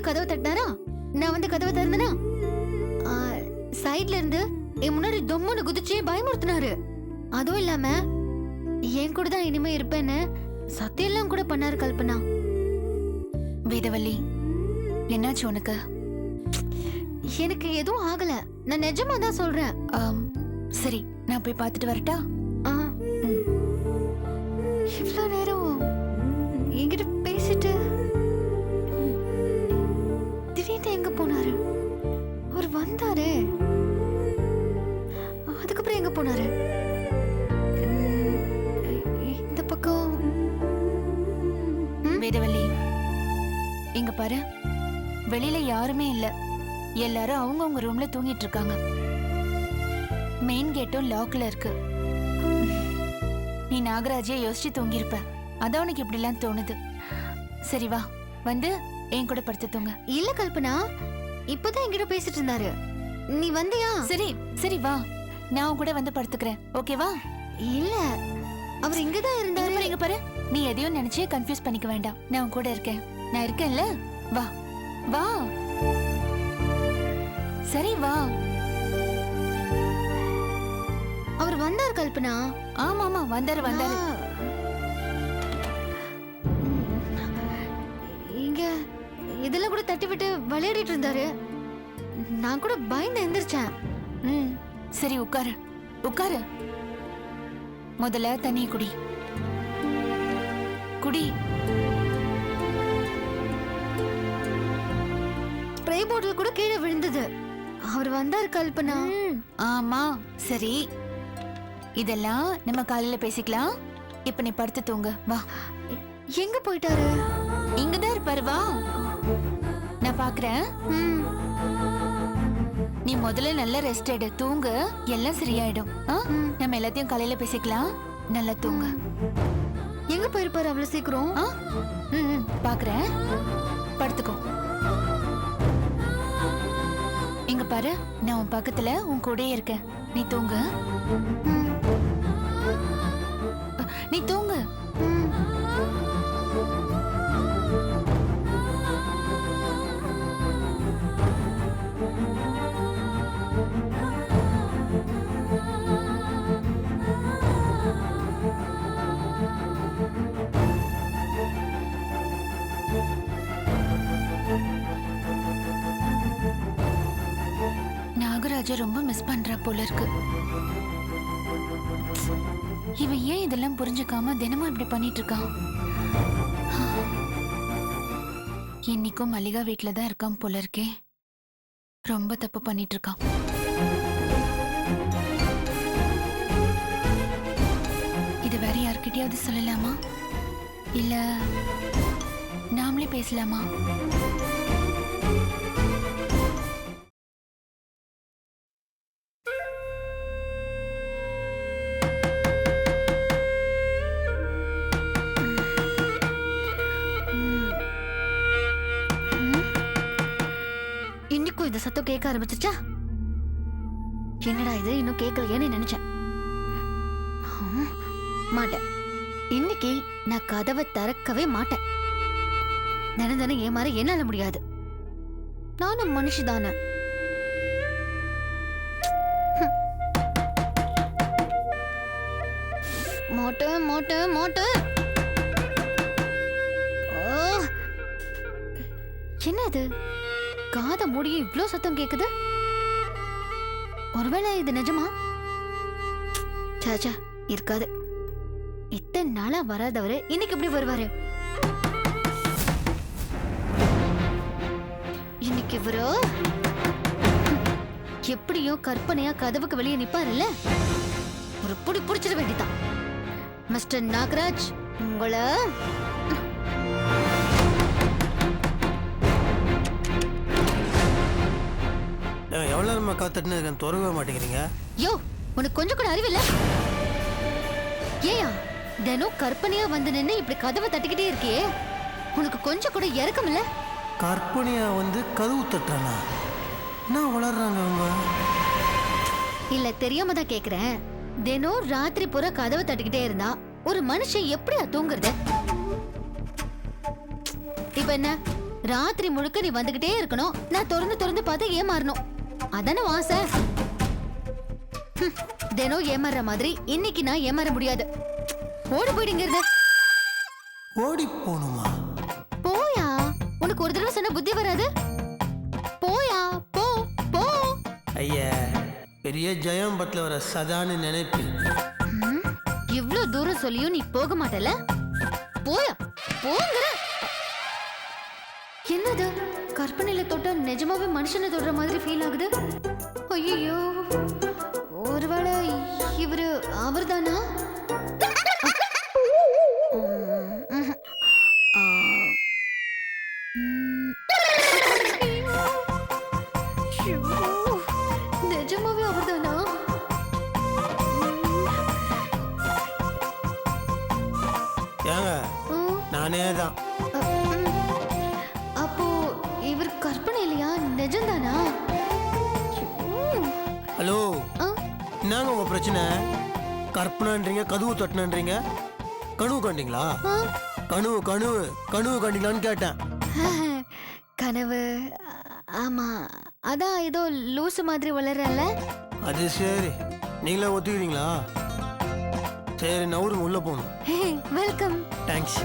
கதவை தட்டினாரா? நான் வந்து கதவை திறந்தனா? சைட்ல இருந்து என் முன்னாடி தொம்முன்னு குதிச்சு பயமுறுத்தினாரு. அதுவும் இல்லாம என் கூட தான் இனிமே இருப்பேன்னு சத்தியெல்லாம் கூட பண்ணாரு கல்பனா. வேதவல்லி, என்னாச்சு உனக்கு? எனக்கு எதுவும் ஆகல, நான் நிஜமா தான் சொல்றேன். சரி, நான் போய் பார்த்துட்டு வரட்டா? இவ்ளோ நேரம் என்கிட்ட பேசிட்டு திடீர்னு எங்க போனாரு? அவர் வந்தாரு, அதுக்கப்புறம் எங்க போனாரு? இந்த பக்கம். வேதவல்லி, இங்க பாரு, வெளியில யாருமே இல்ல. எல்லாரும் அவங்கவுங்க ரூம்ல தூங்கிட்டு இருக்காங்க. மெயின் கேட்டும் லாக்ல இருக்கு. நீ நாகராஜைய யோசிச்சு தூங்கிருப்ப, அதான் உனக்கு இப்படி எல்லாம் தோணுது. சரி வா, வந்து என் கூட படுத்து தூங்க. இல்ல கல்பனா, இப்பதான் என்கிட்ட பேசிட்டு இருந்தாரு. நீ வந்தியா? சரி சரி வா, நான் உன் கூட வந்து படுத்துக்கிறேன், ஓகேவா? இல்ல, அவர் இங்கதான் இருந்தாரு. இங்க பாரு, நீ எதையும் நினைச்சு கன்ஃபியூஸ் பண்ணிக்க வேண்டாம். நான் உன் கூட இருக்கேன், நான் இருக்கேன்ல. வா வா, சரி வா. அவர் வந்தார் கல்பனா. ஆமா ஆமா, வந்தாரு வந்தாரு. இங்க இதெல்லாம் கூட தட்டி விட்டு விளையாடிட்டு இருந்தாரு. நான் கூட பயந்து எந்திரிச்சேன். சரி உட்காரு உட்காரு. முதல்ல தண்ணி குடி குடி. ஸ்ப்ரே பாட்டில் கூட கீழே விழுந்தது. அவர் வந்தார் கல்பனா. ஆமா சரி, இதெல்லாம் நம்ம காலையில பேசிக்கலாம். இப்ப நீ படுத்து தூங்க, வா. எங்க போயிட்டாரு? இங்கதான் இருப்பாரு, வா, நான் பாக்குறேன். நீ முதல்ல நல்ல ரெஸ்ட் எடு, தூங்கு, எல்லாம் சரியாயிடும். நம்ம எல்லாத்தையும் காலையில பேசிக்கலாம். நல்லா தூங்க. எங்க போயிருப்பாரு அவ்வளவு சீக்கிரம்? பாக்குறேன், படுத்துக்கோ. இங்க பாரு, நான் உன் பக்கத்துல உன் கூடயே இருக்கேன். நீ தூங்கு, நீ தூங்கு. நாகராஜ ரொம்ப மிஸ் பண்றா போல இருக்கு. இவன் ஏன் இதெல்லாம் புரிஞ்சுக்காம தினமும் இப்படி பண்ணிட்டு இருக்கான்? இன்னைக்கும் மல்லிகா வீட்டுல தான் இருக்கான் போல இருக்கே. ரொம்ப தப்பு பண்ணிட்டு இருக்கான். இது வேற யார்கிட்டயாவது சொல்லலாமா, இல்ல நாமளே பேசலாமா? இந்த சத்தம் கேட்க ஆரம்பிச்சிச்சா? என்னடா இது இன்னும் கேட்கலையேன்னு நினைச்சேன். மாட்டேன், இன்னைக்கு நான் கதவை திறக்கவே மாட்டேன். தினம் ஏன் மாதிரி என்னால முடியாது. நானும் மனுஷிதானே. மாட்டேன் மாட்டேன் மாட்டேன். என்னது, காத மூடிய இவ்ளோ சத்தம் கேக்குது? ஒருவேளை இது நிஜமா? சாச்சா, இருக்காது. இத்தனை நாளா வராதவரு இன்னைக்கு எப்படி வருவாரு? இன்னைக்கு இவரோ எப்படியோ கற்பனையா கதவுக்கு வெளியே நிப்பாருல்ல, ஒரு புடி புடிச்சிட வேண்டியதான். மிஸ்டர் நாகராஜ், உங்களை எவ்வளவு நேரமா காத்துட்டு இருக்கேன், திறக்கவே மாட்டேங்கிறீங்க. யோ, உனக்கு கொஞ்சம் கூட அறிவில்ல? ஏயா தினம் கற்பனையா வந்து நின்று இப்படி கதவை தட்டிக்கிட்டே இருக்கியே, உனக்கு கொஞ்சம் கூட இறக்கம் இல்ல? கற்பனையா வந்து கதவு தட்டுறானா? நான் வளர்றாங்க அவங்க. இல்ல, தெரியாம தான் கேக்குறேன். தினம் ராத்திரி பூரா கதவை தட்டிக்கிட்டே இருந்தா ஒரு மனுஷன் எப்படியா தூங்குறது? இப்ப என்ன, ராத்திரி முழுக்க நீ வந்துகிட்டே இருக்கணும், நான் திறந்து திறந்து பார்த்து ஏமாறணும். அதானே ஆசை. தினம் ஏமாற மாதிரி இன்னைக்கு நான் ஏமாற முடியாது. ஓடி போயிடுங்கிறது. ஓடி போகணுமா? போயா, உனக்கு ஒரு தடவை சொன்ன புத்தி வராது. போயா, போ போ. ஐயா, பெரிய ஜெயம் பட்ல வர சதான்னு நினைப்பு. இவ்ளோ தூரம் சொல்லியும் நீ போக மாட்டல. போயா, போங்கற. என்னது, கற்பனையில தொட்டா நிஜமாவே மனுஷனை தொடுற மாதிரி ஃபீல் ஆகுது. ஐயோ, ஒருவேளை இவரு அவர்தானா? நிஜமாவே அவர்தானா? ஏங்க, நானே தான். அப்போ இவர் கற்பனை இல்லையா, நிஜம்தானா? ஹலோ, என்னங்க உங்க பிரச்சனை? கற்பனைன்றீங்க, கதவு தட்டினன்றீங்க. கனவு கண்டீங்களா? கனவு கனவு கனவு கண்டீங்களான்னு கேட்டேன். கனவு, ஆமா. அதான் ஏதோ லூசு மாதிரி வளரல. அது சரி, நீங்களே ஒத்துக்கிறீங்களா? சரி, நவருங்க, உள்ள போகணும். வெல்கம். தேங்க்ஸ்.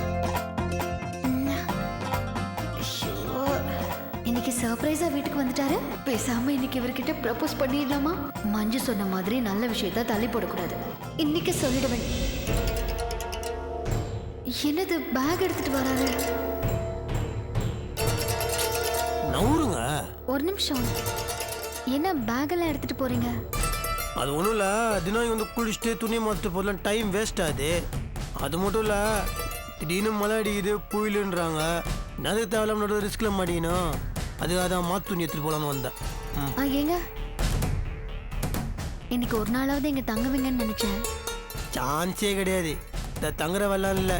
இன்னைக்கு சர்ப்ரைஸா வீட்டுக்கு வந்துட்டாரு. பேசாம இன்னைக்கு இவர்கிட்ட ப்ரப்போஸ் பண்ணிடலாமா? மஞ்சு சொன்ன மாதிரி நல்ல விஷயத்த தள்ளி போடக்கூடாது. இன்னைக்கு சொல்லிடுவேன். என்னது, பேக் எடுத்துட்டு வராரு? நவருங்க. ஒரு நிமிஷம், என்ன பேக் எல்லாம் எடுத்துட்டு போறீங்க? அது ஒன்றும் இல்லை, தினம் இங்க வந்து குளிச்சுட்டு துணியை மாற்றிட்டு போகலாம், டைம் வேஸ்ட் ஆகுது. அது மட்டும் இல்லை, திடீர்னு மழை அடிக்குது, புயலுன்றாங்க. அதுக்கு தேவையில்லாம ரிஸ்கில் மாட்டிக்கணும். அதுக்காக தான் மாற்று துணி எடுத்துகிட்டு போகலான்னு வந்தேன். ஏங்க, இன்னைக்கு ஒரு நாளாவது இங்க தங்குவீங்கன்னு நினைச்சேன். சான்ஸே கிடையாது. இந்த தங்குற வெள்ளம் இல்லை.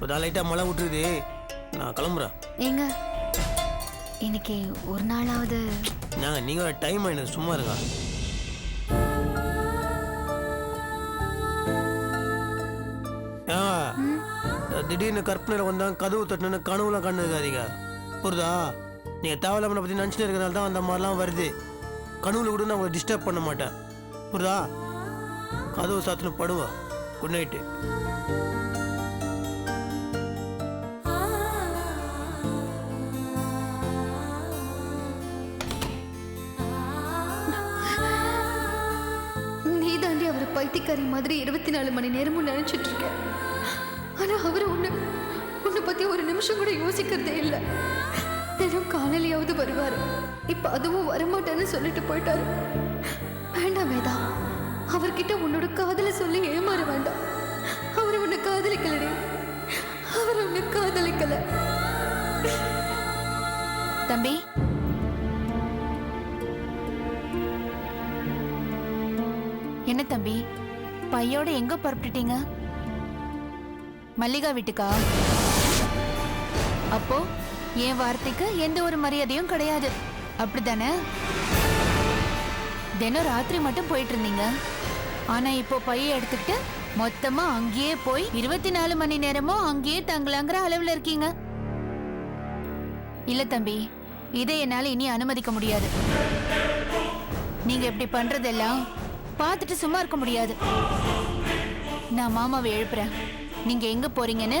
ஒரு லைட்டாக மழை விட்டுருது, நான் கிளம்புறேன். ஏங்க, இன்னைக்கு ஒரு நாளாவது. நாங்கள் நீங்கள் டைம் ஆயிடுது, சும்மா இருங்க. திடீர்னு கற்பனையில் வந்தாங்க, கதவு தட்டினு கனவுலாம் கண்ணுக்காதீங்க, புரியுதா? நீங்கள் தேவையில்லாம பற்றி நினச்சிட்டு இருக்கிறனால தான் அந்த மாதிரிலாம் வருது. கனவுல கூட நான் உங்களை டிஸ்டர்ப் பண்ண மாட்டேன், புரியுதா? கதவு சாத்தினு படுவா. Good night. நீ தாண்டி அவரை பைத்தியக்காரி மாதிரி 24 மணி நேரமும் நினைச்சிட்டு இருக்க. ஆனா அவரு உன்னை பத்தி ஒரு நிமிஷம் கூட யோசிக்கிறதே இல்லை. தினம் காலையிலாவது வருவாரு. இப்ப அதுவும் வரமாட்டேன்னு சொல்லிட்டு போயிட்டாரு. வேண்டாம் வேதா, அவர்கிட்ட உன்னோட காதலை சொல்லி ஏமாற வேண்டாம். அவர் உன்னை காதலிக்கலடி. அவர் உன்னை காதலிக்கல. தம்பி, என்ன தம்பி, பையோட எங்க புறப்பட்டுட்டீங்க? மல்லிகா வீட்டுக்கா? அப்போ என் வார்த்தைக்கு எந்த ஒரு மரியாதையும் கிடையாது, அப்படித்தானே? தினம் ராத்திரி மட்டும் போயிட்டு இருந்தீங்க. ஆனா இப்போ பைய எடுத்துக்கிட்டு மொத்தமா அங்கேயே போய் 24 மணி நேரமும் அங்கேயே தங்கலாங்கிற அளவுல இருக்கீங்க. இல்ல தம்பி, இதை என்னால இனி அனுமதிக்க முடியாது. நீங்க இப்படி பண்றதெல்லாம் பார்த்துட்டு சும்மா இருக்க முடியாது. நான் மாமாவை எழுப்புறேன். நீங்க எங்க போறீங்கன்னு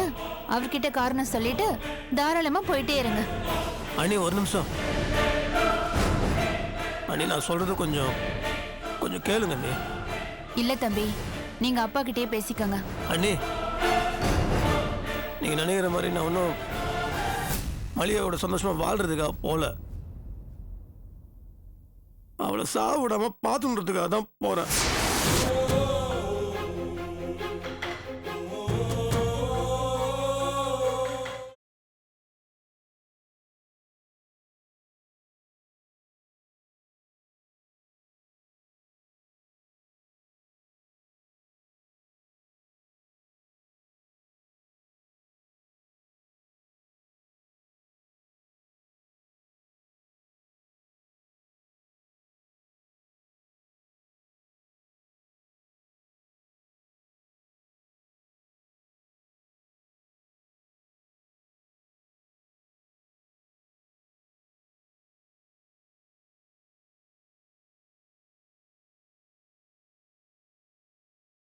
அவர்கிட்ட காரணம் சொல்லிட்டு தாராளமா போயிட்டே இருங்க. அண்ணி, ஒரு நிமிஷம். அண்ணி, நான் சொல்றது கொஞ்சம் கேளுங்க அண்ணி. இல்ல தம்பி, நீங்க அப்பா கிட்டே பேசிக்கங்க. அண்ணி, நீங்க நினைக்கிற மாதிரி நான் ஒன்றும் மளிகையோட சந்தோஷமா வாழ்றதுக்காக போல. அவளை சாவிடாம பார்த்துன்றதுக்காக தான் போறேன்.